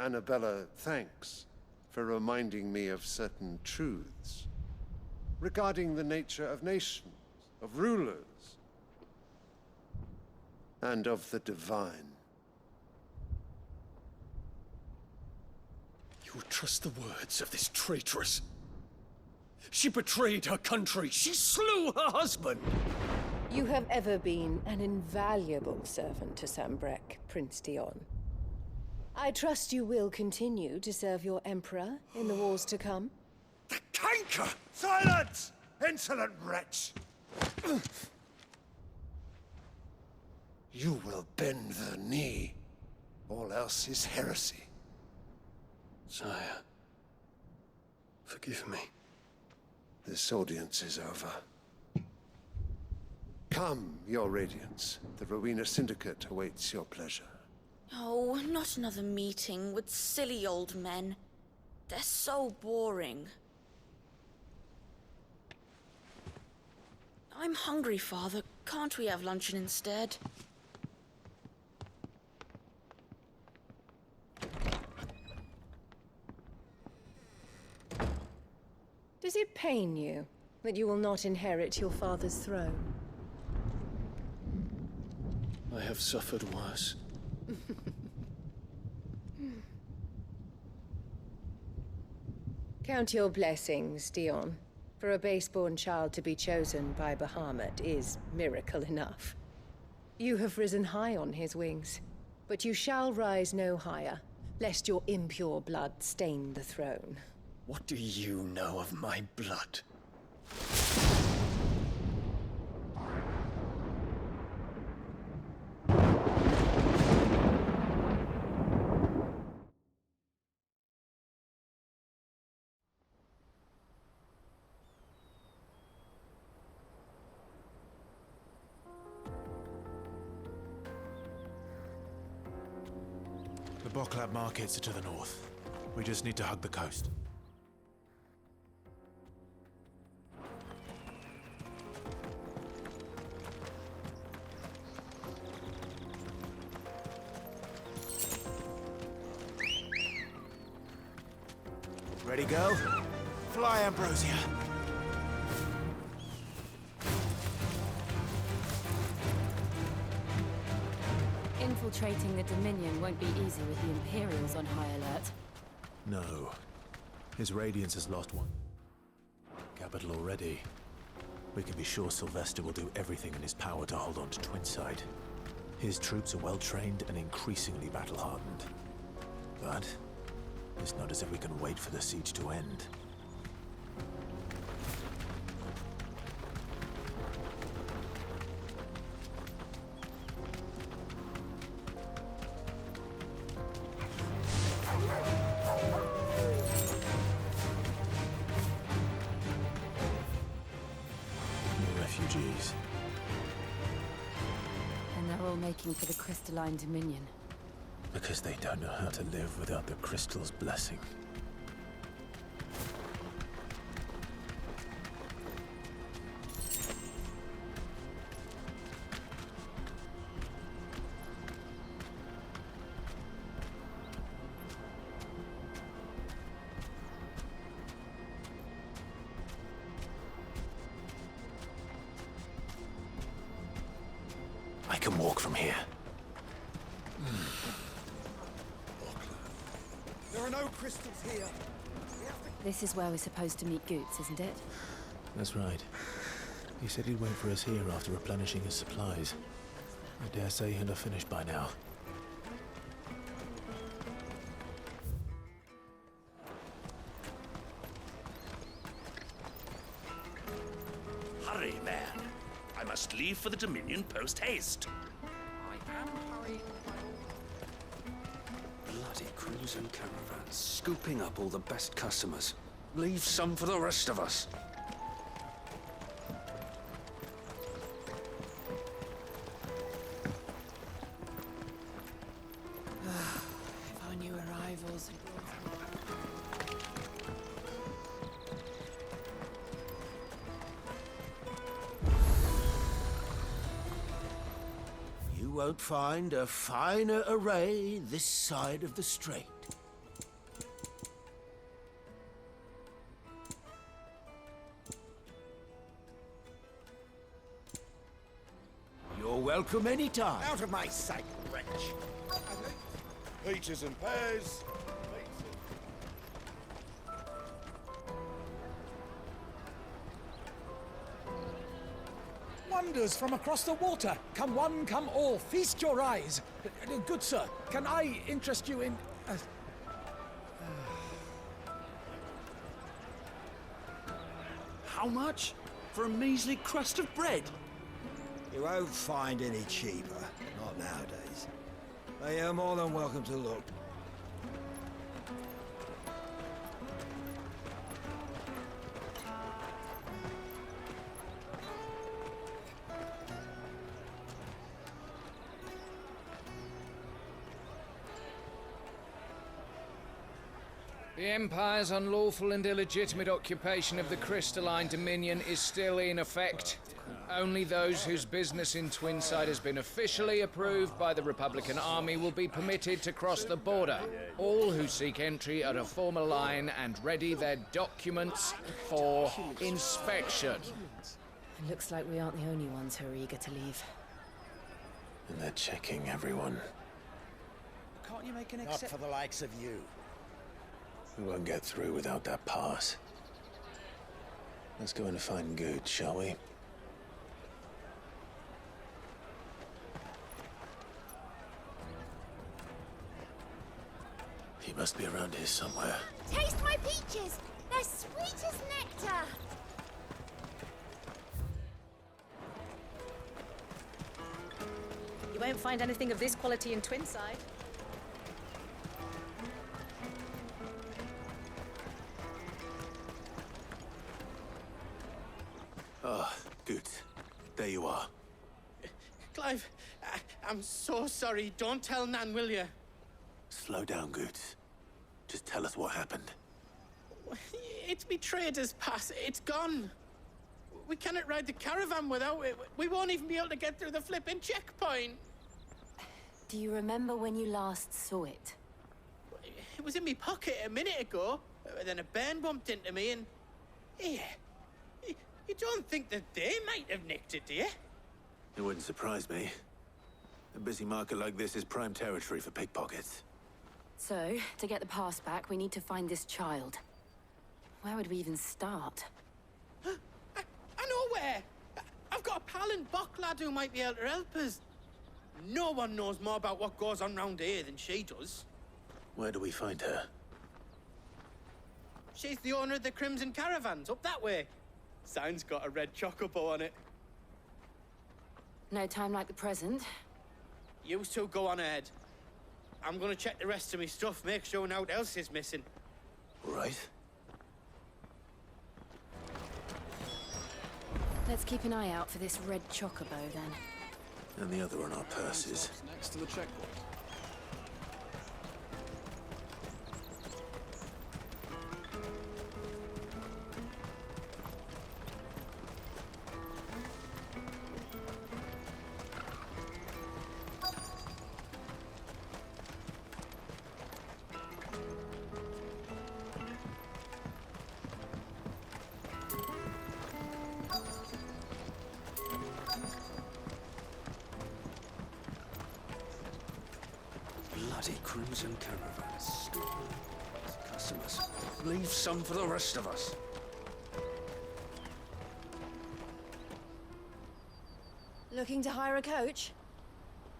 Annabella thanks for reminding me of certain truths regarding the nature of nations, of rulers, and of the divine. You would trust the words of this traitress? She betrayed her country. She slew her husband. You have ever been an invaluable servant to Sambrek, Prince Dion. I trust you will continue to serve your Emperor in the wars to come. The canker! Silence, insolent wretch! You will bend the knee. All else is heresy. Sire, forgive me. This audience is over. Come, Your Radiance. The Rowena Syndicate awaits your pleasure. Oh, not another meeting with silly old men. They're so boring. I'm hungry, Father. Can't we have luncheon instead? Does it pain you that you will not inherit your father's throne? I have suffered worse. Count your blessings, Dion. For a base-born child to be chosen by Bahamut is miracle enough. You have risen high on his wings, but you shall rise no higher, lest your impure blood stain the throne. What do you know of my blood? The Boklab markets are to the north. We just need to hug the coast. Ready, go? Fly, Ambrosia. Infiltrating the Dominion won't be easy with the Imperials on high alert. No. His Radiance has lost one capital already. We can be sure Sylvester will do everything in his power to hold on to Twinside. His troops are well-trained and increasingly battle-hardened. But it's not as if we can wait for the siege to end. New refugees. And they're all making for the Crystalline Dominion. Because they don't know how to live without the crystal's blessing. I can walk from here. There are no crystals here. This is where we're supposed to meet Goots, isn't it? That's right. He said he'd wait for us here after replenishing his supplies. I dare say he'll have finished by now. Hurry, man. I must leave for the Dominion post-haste. I am hurrying. Bloody crews and caravans, scooping up all the best customers. Leave some for the rest of us. If our new arrivals had You won't find a finer array this side of the strait. welcome any time. Out of my sight, wretch. Peaches and pears. Wonders from across the water. Come one, come all, feast your eyes. Good sir, can I interest you in... How much? For a measly crust of bread? You won't find any cheaper. Not nowadays. But you're more than welcome to look. The Empire's unlawful and illegitimate occupation of the crystalline dominion is still in effect. Only those whose business in Twinside has been officially approved by the Republican Army will be permitted to cross the border. All who seek entry are to form a line and ready their documents for inspection. It looks like we aren't the only ones who are eager to leave. And they're checking everyone. Can't you make an Not for the likes of you. We won't get through without that pass. Let's go and find Good, shall we? He must be around here somewhere. Taste my peaches! They're sweet as nectar! You won't find anything of this quality in Twinside. Ah, Good. There you are. Clive, I'm so sorry. Don't tell Nan, will you? Slow down, Good. Just tell us what happened. It's me trader's pass. It's gone. We cannot ride the caravan without it. We won't even be able to get through the flipping checkpoint. Do you remember when you last saw it? It was in my pocket a minute ago. Then a bairn bumped into me and... Here. You don't think that they might have nicked it, do you? It wouldn't surprise me. A busy market like this is prime territory for pickpockets. So, to get the pass back, we need to find this child. Where would we even start? I know where! I've got a pal in Bock lad who might be able to help us. No one knows more about what goes on round here than she does. Where do we find her? She's the owner of the Crimson Caravans, up that way. Sign's got a red chocobo on it. No time like the present. You two go on ahead. I'm gonna check the rest of my stuff, make sure nothing else is missing. All right. Let's keep an eye out for this red chocobo, then. And the other on our purses. Next to the checkpoint. Bloody Crimson Caravans. Customers. Leave some for the rest of us. Looking to hire a coach?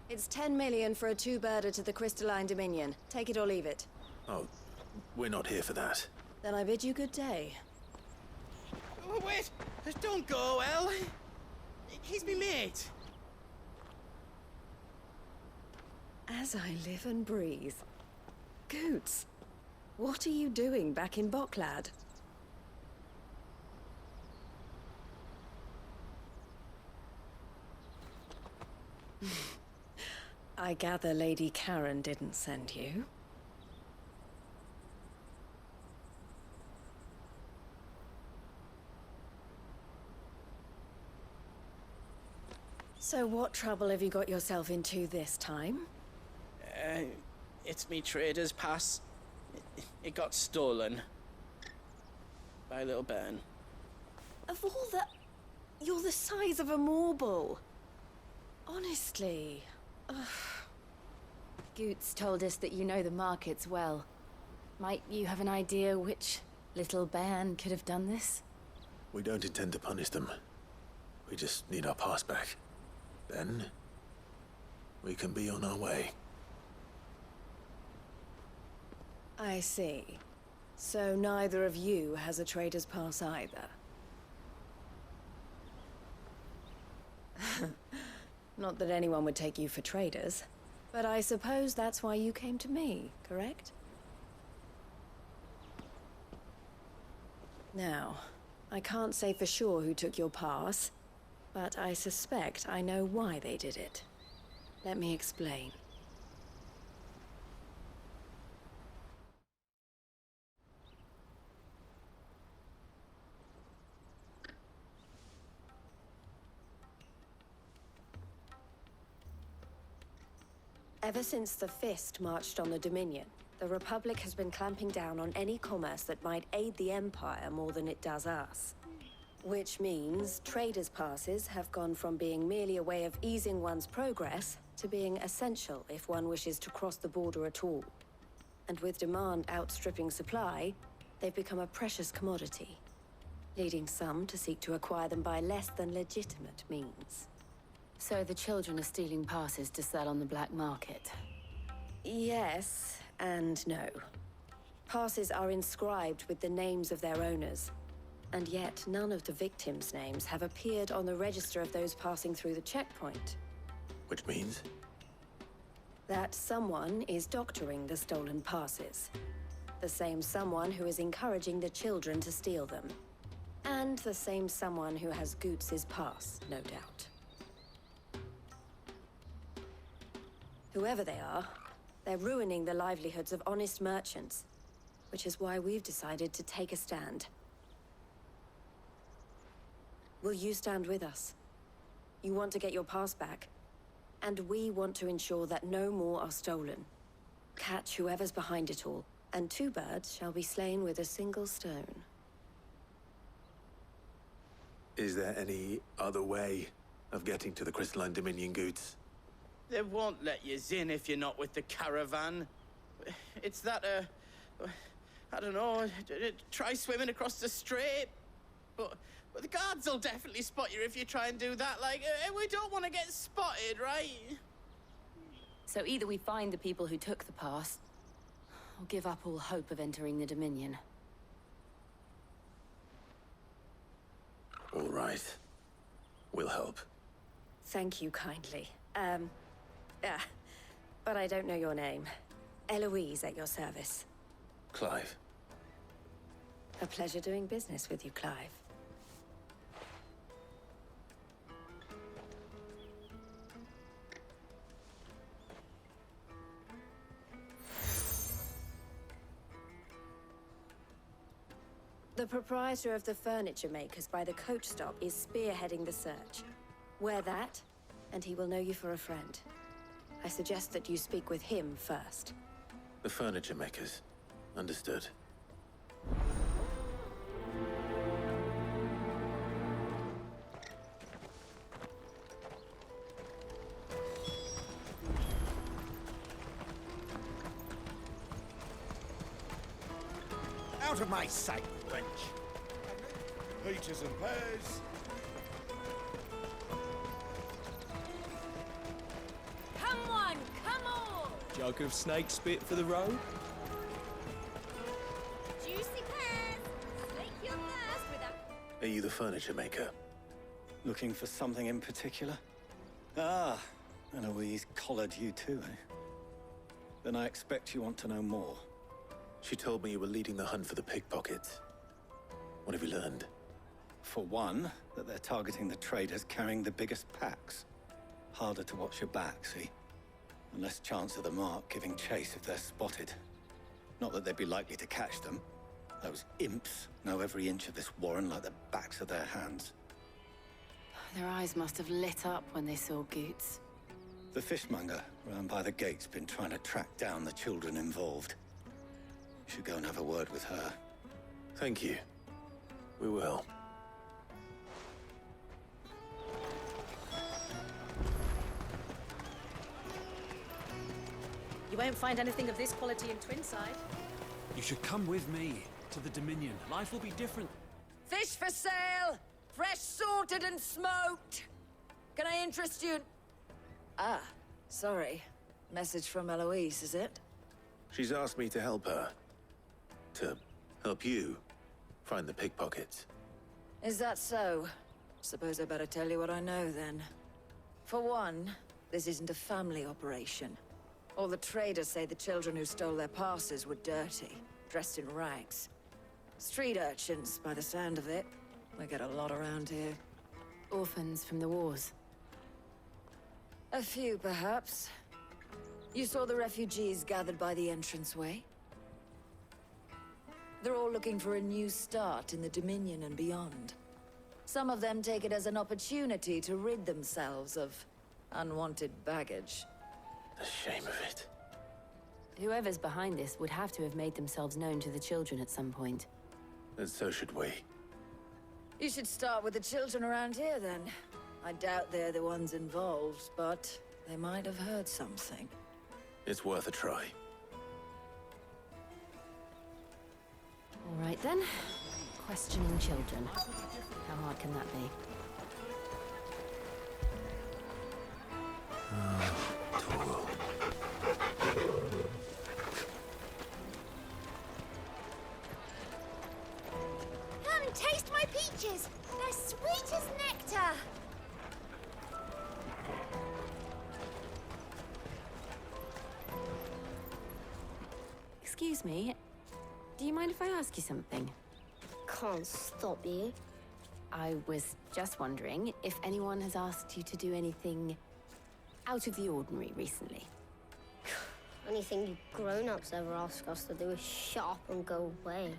It's 10 million for a two-birder to the Crystalline Dominion. Take it or leave it. Oh, we're not here for that. Then I bid you good day. Oh, wait! Don't go, El! He's me mate. As I live and breathe. Goots, what are you doing back in Bocklad? I gather Lady Karen didn't send you. So what trouble have you got yourself into this time? It's me trader's pass. It got stolen. By a little bairn. Of all the... You're the size of a marble. Honestly... Goots told us that you know the markets well. Might you have an idea which little band could have done this? We don't intend to punish them. We just need our pass back. Then, we can be on our way. I see. So neither of you has a trader's pass either. Not that anyone would take you for traders, but I suppose that's why you came to me, correct? Now, I can't say for sure who took your pass, but I suspect I know why they did it. Let me explain. Ever since the Fist marched on the Dominion, the Republic has been clamping down on any commerce that might aid the Empire more than it does us. Which means traders' passes have gone from being merely a way of easing one's progress to being essential if one wishes to cross the border at all. And with demand outstripping supply, they've become a precious commodity, leading some to seek to acquire them by less than legitimate means. So the children are stealing passes to sell on the black market? Yes, and no. Passes are inscribed with the names of their owners, and yet none of the victims' names have appeared on the register of those passing through the checkpoint. Which means? That someone is doctoring the stolen passes. The same someone who is encouraging the children to steal them. And the same someone who has Goots' pass, no doubt. Whoever they are, they're ruining the livelihoods of honest merchants, which is why we've decided to take a stand. Will you stand with us? You want to get your pass back, and we want to ensure that no more are stolen. Catch whoever's behind it all, and 2 birds shall be slain with a single stone. Is there any other way of getting to the Crystalline Dominion, Goots? They won't let you in if you're not with the caravan. It's that, I don't know, try swimming across the strait. But the guards will definitely spot you if you try and do that. Like, we don't want to get spotted, right? So either we find the people who took the pass, or give up all hope of entering the Dominion. All right. We'll help. Thank you kindly. But I don't know your name. Eloise at your service. Clive. A pleasure doing business with you, Clive. The proprietor of the furniture makers by the coach stop is spearheading the search. Wear that, and he will know you for a friend. I suggest that you speak with him first. The furniture makers. Understood. Out of my sight, wench! Peaches and pears. Come on, come on! Jug of snake spit for the road? Juicy pears! Slake your thirst with a... Are you the furniture maker? Looking for something in particular? Ah, Eloise collared you too, eh? Then I expect you want to know more. She told me you were leading the hunt for the pickpockets. What have you learned? For one, that they're targeting the traders carrying the biggest packs. Harder to watch your back, see? And less chance of the mark giving chase if they're spotted. Not that they'd be likely to catch them. Those imps know every inch of this warren like the backs of their hands. Their eyes must have lit up when they saw Goots. The fishmonger round by the gate's been trying to track down the children involved. You should go and have a word with her. Thank you. We will. You won't find anything of this quality in Twinside. You should come with me to the Dominion. Life will be different. Fish for sale! Fresh sorted and smoked! Can I interest you in... Ah, sorry. Message from Eloise, is it? She's asked me to help her. To help you find the pickpockets. Is that so? Suppose I better tell you what I know, then. For one, this isn't a family operation. All the traders say the children who stole their passes were dirty, dressed in rags. Street urchins, by the sound of it. We get a lot around here. Orphans from the wars. A few, perhaps. You saw the refugees gathered by the entranceway? They're all looking for a new start in the Dominion and beyond. Some of them take it as an opportunity to rid themselves of unwanted baggage. The shame of it. Whoever's behind this would have to have made themselves known to the children at some point. And so should we. You should start with the children around here, then. I doubt they're the ones involved, but they might have heard something. It's worth a try. All right, then. Questioning children. How hard can that be? Toggle. Come and taste my peaches. They're sweet as nectar. Excuse me. Do you mind if I ask you something? Can't stop you. I was just wondering if anyone has asked you to do anything out of the ordinary recently. Anything you grown-ups ever ask us to do is shut up and go away.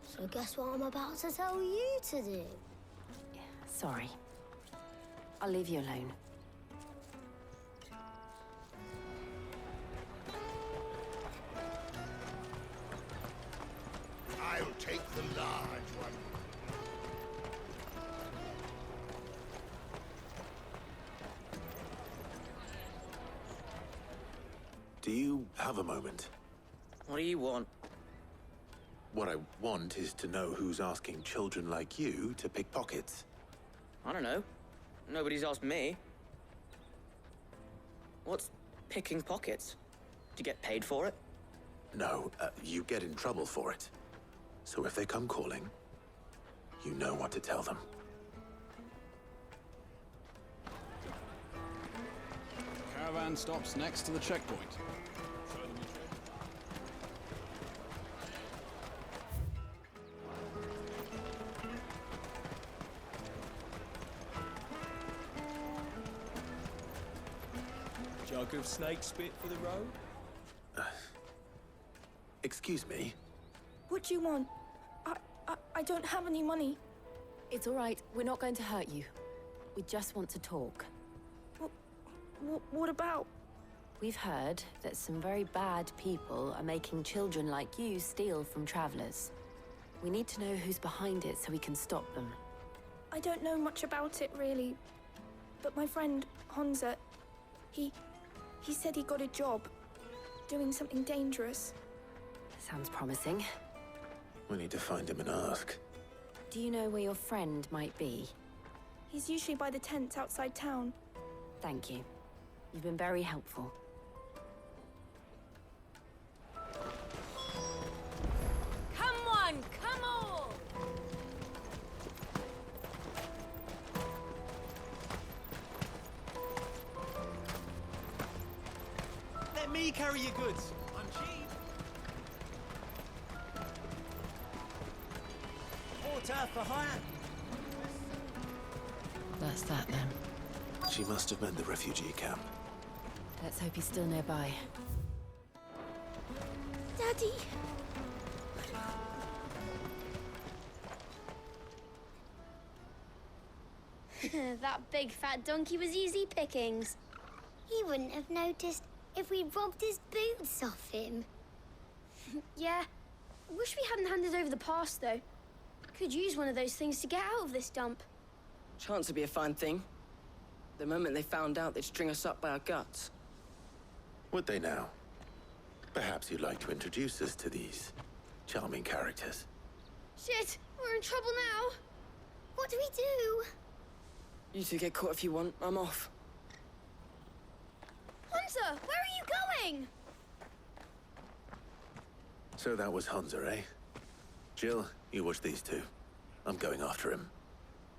So guess what I'm about to tell you to do? Sorry. I'll leave you alone. I'll take the large one. Do you have a moment? What do you want? What I want is to know who's asking children like you to pick pockets. I don't know. Nobody's asked me. What's picking pockets? Do you get paid for it? No, you get in trouble for it. So if they come calling, you know what to tell them. Caravan stops next to the checkpoint. Jug of snake spit for the road? Excuse me? What do you want? I don't have any money. It's all right. We're not going to hurt you. We just want to talk. What about? We've heard that some very bad people are making children like you steal from travelers. We need to know who's behind it so we can stop them. I don't know much about it, really. But my friend, Honza, he said he got a job doing something dangerous. Sounds promising. We need to find him and ask. Do you know where your friend might be? He's usually by the tents outside town. Thank you. You've been very helpful. Come on, come on! Let me carry your goods. I'm cheap. Porter for hire. That's that then. She must have meant the refugee camp. Let's hope he's still nearby. Daddy! That big fat donkey was easy pickings. He wouldn't have noticed if we'd robbed his boots off him. Yeah. Wish we hadn't handed over the pass, though. Could use one of those things to get out of this dump. Chance would be a fine thing. The moment they found out, they'd string us up by our guts. Would they now? Perhaps you'd like to introduce us to these charming characters. Shit, we're in trouble now. What do we do? You two get caught if you want. I'm off. Hunter, where are you going? So that was Hunter, eh? Jill, you watch these two. I'm going after him.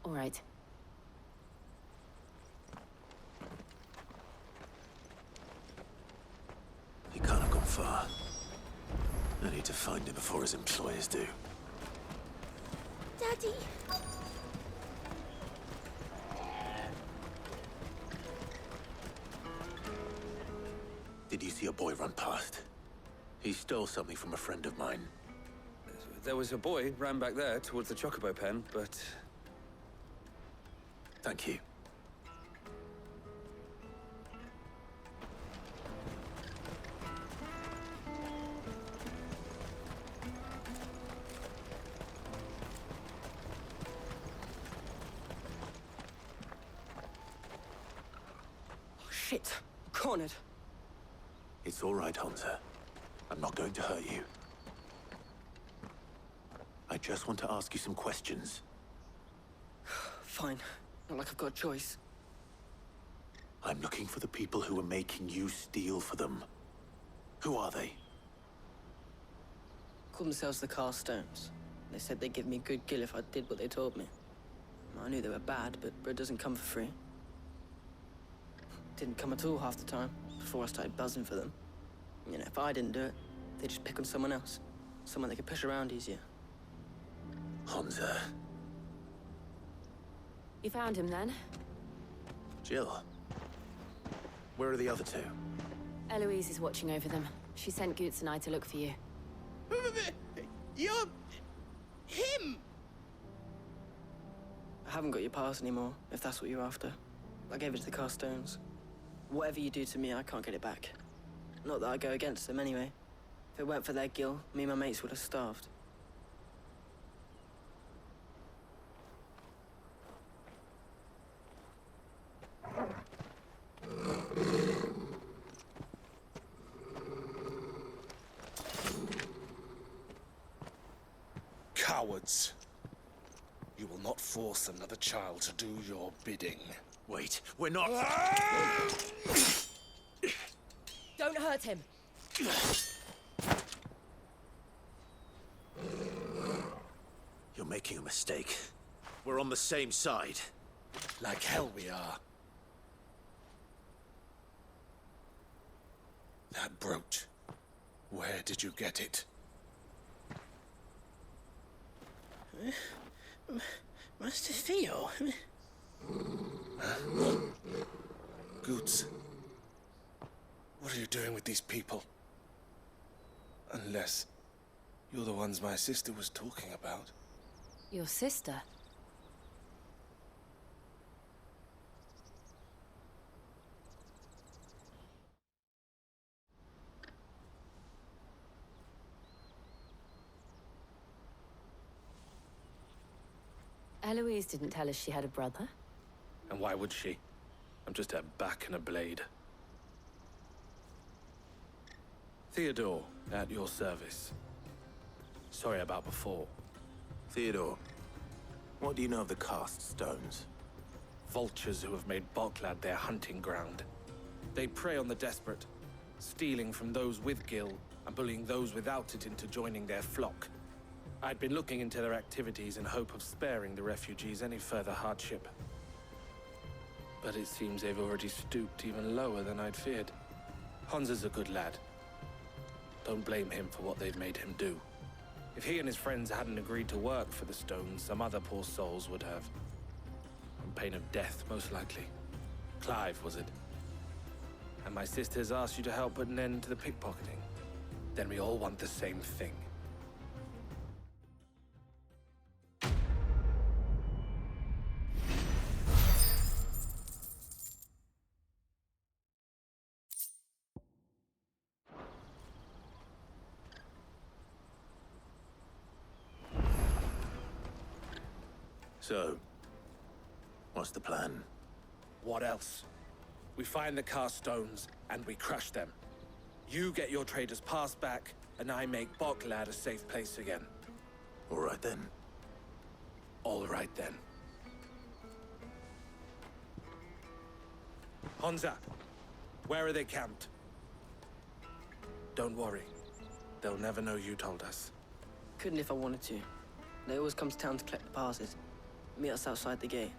All right. He can't have gone far. I need to find him before his employers do. Daddy. Did you see a boy run past? He stole something from a friend of mine. There was a boy ran back there towards the Chocobo pen, but... Thank you. Oh, shit. Cornered. It's all right, Hunter. I'm not going to hurt you. I just want to ask you some questions. Fine. Not like I've got a choice. I'm looking for the people who are making you steal for them. Who are they? Called themselves the Carstones. They said they'd give me a good gill if I did what they told me. I knew they were bad, but bread doesn't come for free. Didn't come at all half the time, before I started buzzing for them. You know, if I didn't do it, they'd just pick on someone else. Someone they could push around easier. Hunter. You found him then? Jill. Where are the other two? Eloise is watching over them. She sent Goots and I to look for you. You're... him! I haven't got your pass anymore, if that's what you're after. I gave it to the Carstones. Whatever you do to me, I can't get it back. Not that I go against them anyway. If it weren't for their gill, me and my mates would have starved. Cowards. You will not force another child to do your bidding. Wait, we're not... Don't hurt him. You're making a mistake. We're on the same side. Like hell we are. That brooch. Where did you get it? Master Theo? Goots. What are you doing with these people? Unless you're the ones my sister was talking about. Your sister? Eloise didn't tell us she had a brother. And why would she? I'm just her back and a blade. Theodore, at your service. Sorry about before. Theodore, what do you know of the Cast Stones? Vultures who have made Boklad their hunting ground. They prey on the desperate, stealing from those with gil and bullying those without it into joining their flock. I'd been looking into their activities in hope of sparing the refugees any further hardship. But it seems they've already stooped even lower than I'd feared. Hansa's a good lad. Don't blame him for what they've made him do. If he and his friends hadn't agreed to work for the Stones, some other poor souls would have. On pain of death, most likely. Clive, was it? And my sisters asked you to help put an end to the pickpocketing. Then we all want the same thing. So, what's the plan? What else? We find the Carstones and we crush them. You get your traders pass back, and I make Boklad a safe place again. All right then. All right then. Honza, where are they camped? Don't worry. They'll never know you told us. Couldn't if I wanted to. They always come to town to collect the passes. Meet us outside the gate.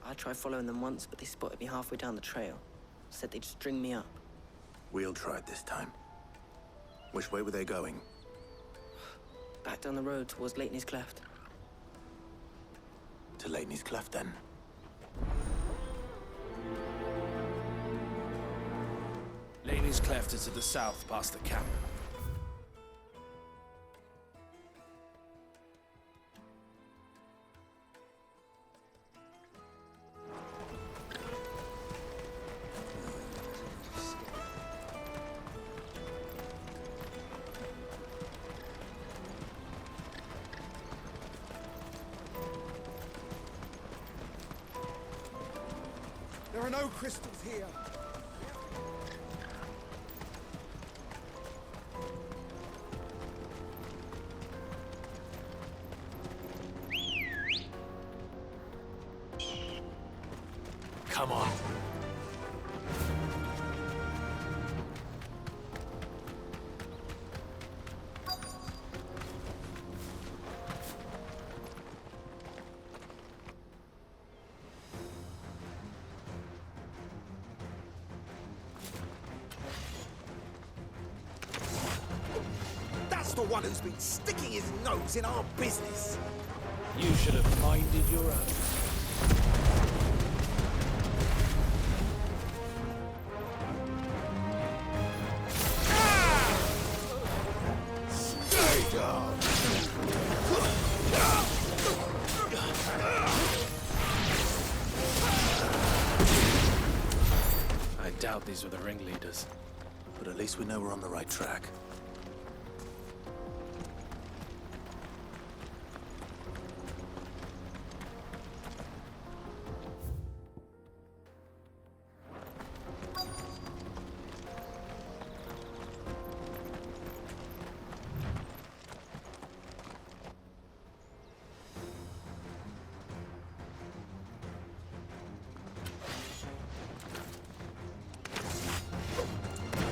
I tried following them once, but they spotted me halfway down the trail. Said they'd string me up. We'll try it this time. Which way were they going? Back down the road towards Leighton's Cleft. To Leighton's Cleft, then. Leighton's Cleft is to the south, past the camp. There are no crystals here. Come on. That's the one who's been sticking his nose in our business. You should have minded your own. Stay down. I doubt these were the ringleaders. But at least we know we're on the right track.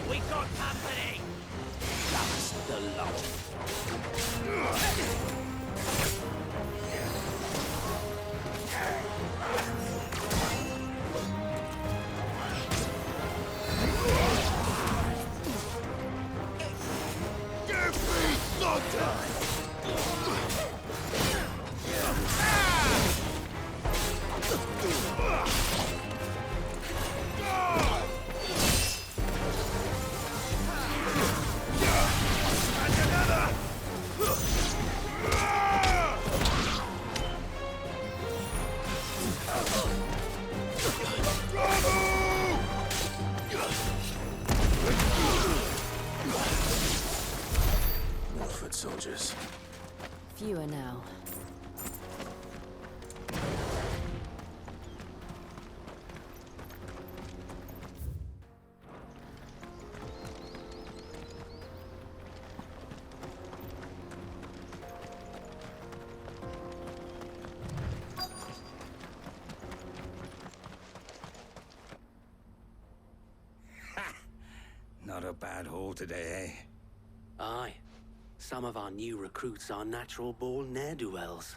We got company! That's the lot. Give me thunder! More foot soldiers. Fewer now. Not a bad haul today, eh? Aye. Some of our new recruits are natural-born ne'er-do-wells.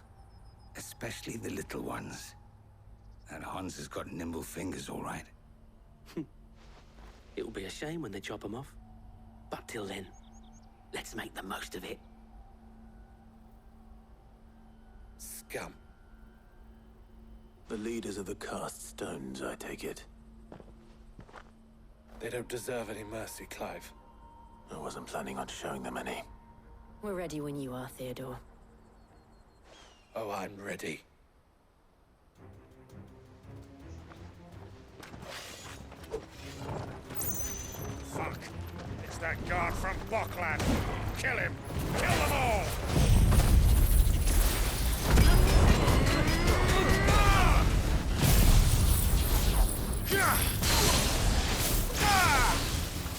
Especially the little ones. And Hans has got nimble fingers, all right. It'll be a shame when they chop them off. But till then, let's make the most of it. Scum. The leaders of the cast stones, I take it. They don't deserve any mercy, Clive. I wasn't planning on showing them any. We're ready when you are, Theodore. Oh, I'm ready. Fuck! It's that guard from Boklad! Kill him! Kill them all!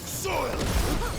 Soil!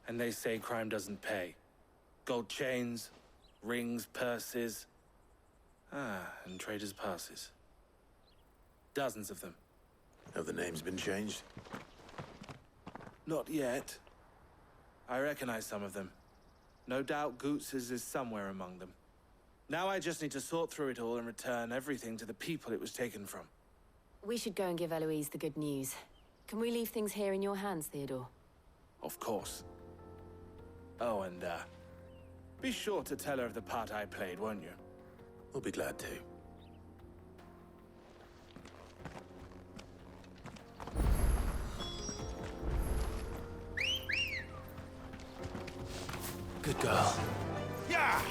And they say crime doesn't pay. Gold chains, rings, purses. And traders' passes. Dozens of them. Have the names been changed? Not yet. I recognize some of them. No doubt Goots's is somewhere among them. Now I just need to sort through it all and return everything to the people it was taken from. We should go and give Eloise the good news. Can we leave things here in your hands, Theodore? Of course. Oh, and, be sure to tell her of the part I played, won't you? We'll be glad to. Good girl. Yeah!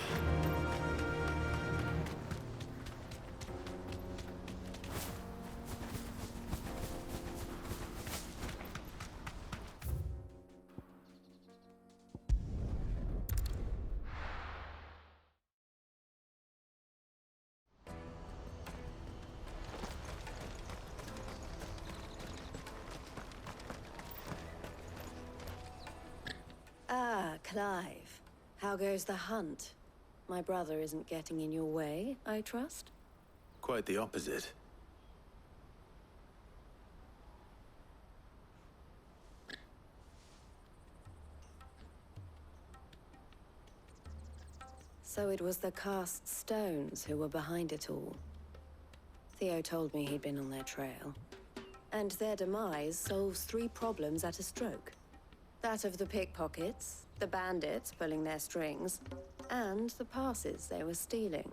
Ah, Clive. How goes the hunt? My brother isn't getting in your way, I trust? Quite the opposite. So it was the cast stones who were behind it all. Theo told me he'd been on their trail. And their demise solves 3 problems at a stroke. That of the pickpockets, the bandits pulling their strings, and the passes they were stealing.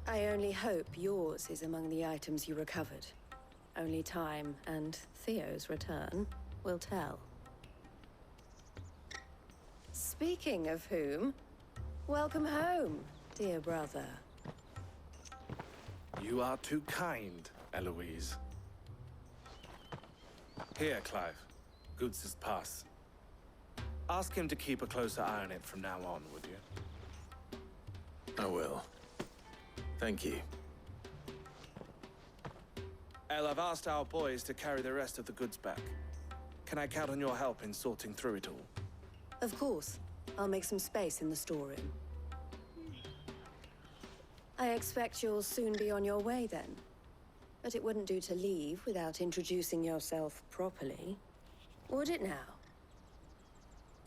I only hope yours is among the items you recovered. Only time and Theo's return will tell. Speaking of whom, welcome home, dear brother. You are too kind, Eloise. Here, Clive. Goots's pass. Ask him to keep a closer eye on it from now on, would you? I will. Thank you. El, I've asked our boys to carry the rest of the goods back. Can I count on your help in sorting through it all? Of course. I'll make some space in the storeroom. I expect you'll soon be on your way then. But it wouldn't do to leave without introducing yourself properly. Would it now?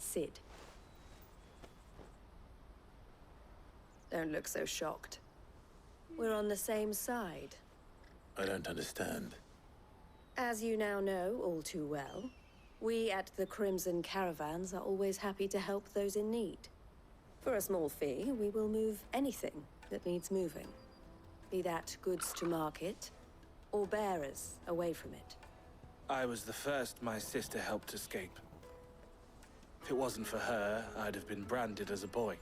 Sid. Don't look so shocked. We're on the same side. I don't understand. As you now know all too well, we at the Crimson Caravans are always happy to help those in need. For a small fee, we will move anything that needs moving. Be that goods to market, or bearers away from it. I was the first my sister helped escape. If it wasn't for her, I'd have been branded as a boy.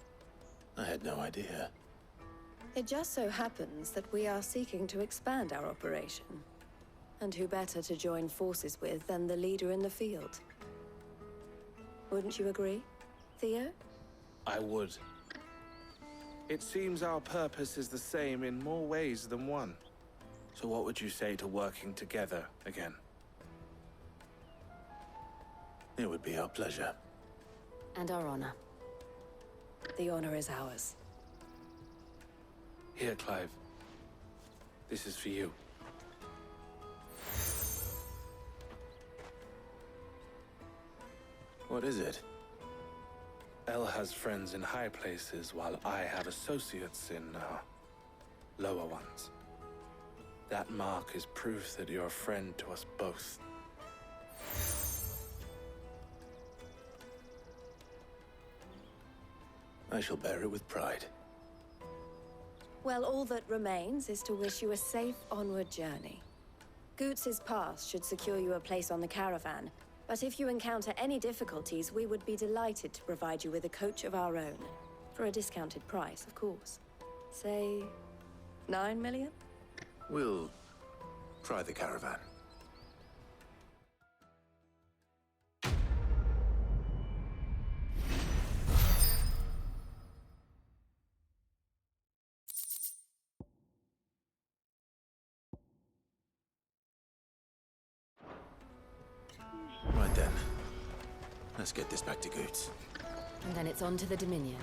I had no idea. It just so happens that we are seeking to expand our operation. And who better to join forces with than the leader in the field? Wouldn't you agree, Theo? I would. It seems our purpose is the same in more ways than one. So what would you say to working together again? It would be our pleasure. And our honor. The honor is ours. Here, Clive. This is for you. What is it? El has friends in high places, while I have associates in, lower ones. That mark is proof that you're a friend to us both. I shall bear it with pride. Well, all that remains is to wish you a safe onward journey. Goots's pass should secure you a place on the caravan, but if you encounter any difficulties, we would be delighted to provide you with a coach of our own. For a discounted price, of course. Say, 9 million? We'll try the caravan. Right then. Let's get this back to Goots. And then it's on to the Dominion.